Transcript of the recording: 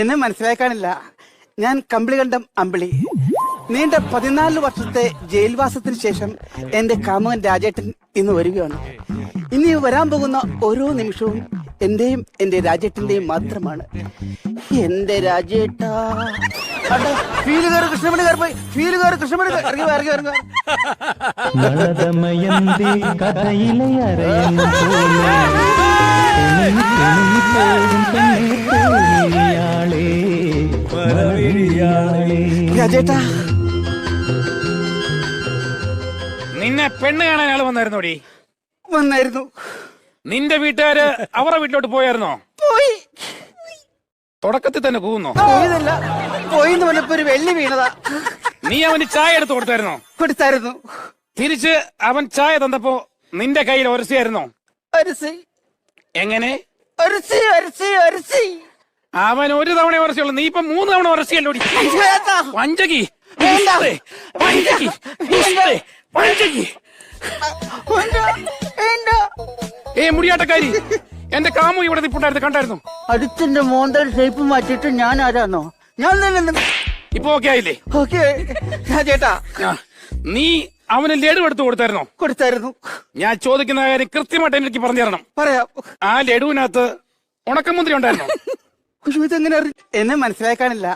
എന്നെ മനസ്സിലാക്കാനില്ല. ഞാൻ കമ്പിളികണ്ഠം അമ്പിളി. നീണ്ട 14 വർഷത്തെ ജയിൽവാസത്തിന് ശേഷം എന്റെ കാമുകൻ രാജേട്ടൻ ഇന്ന് വരികയാണ്. ഇനി വരാൻ പോകുന്ന ഓരോ നിമിഷവും എന്റെയും എന്റെ രാജേട്ടന്റെയും മാത്രമാണ്. എന്റെ രാജേട്ടാ ഫീലുകാർ കൃഷ്ണമണി കാർ പോയി, ഫീലുകാർ കൃഷ്ണമണി ഇറങ്ങി ഇറങ്ങി ഇറങ്ങി. രാജേട്ടാ, നിന്നെ പെണ്ണ് കാണാൻ ആള് വന്നായിരുന്നോടി? വന്നായിരുന്നു. നിന്റെ വീട്ടുകാര് അവരുടെ വീട്ടിലോട്ട് പോയായിരുന്നോ? പോയി. തുടക്കത്തിൽ തന്നെ പോകുന്നോ? പോയതല്ല, പോയിന്ന് പറഞ്ഞപ്പോ ഒരു വെള്ളി വീണതാ. നീ അവന് ചായ എടുത്ത് കൊടുത്തായിരുന്നോ? കൊടുത്തായിരുന്നു. തിരിച്ച് അവൻ ചായ തന്നപ്പോ നിന്റെ കയ്യിൽ ഒരസിയായിരുന്നോ? ഒരസി. എങ്ങനെ? ഒരസി ഒരസി ഒരസി. അവൻ ഒരു തവണ ഉറച്ചുള്ളൂ, നീ ഇപ്പൊ 3 തവണ ഉറച്ചിയല്ലോ. പഞ്ചകി പഞ്ചകി പഞ്ചകി. മുടിയാട്ടക്കാരി, എന്റെ കാമു ഇവിടെ നിപ്പുണ്ടായിരുന്നു, കണ്ടായിരുന്നു? അടുത്തിന്റെ മോന്തൽ ഷേപ്പ് മാറ്റിട്ട് ഞാൻ ആരാന്നോ? ഞാൻ തന്നെ. ഇപ്പൊ ഓക്കെ ആയില്ലേ? ഓക്കെ. രാജേട്ടാ, നീ അവന് ലഡു എടുത്തു കൊടുത്തായിരുന്നോ? കൊടുത്തായിരുന്നു. ഞാൻ ചോദിക്കുന്ന കാര്യം കൃത്യമായിട്ട് എനിക്ക് പറഞ്ഞു തരണം. പറയാം. ആ ലഡുവിനകത്ത് ഉണക്കമുന്തിരി ഉണ്ടായിരുന്നോ? ഇതെങ്ങനെ എന്നെ മനസ്സിലാക്കാനില്ല.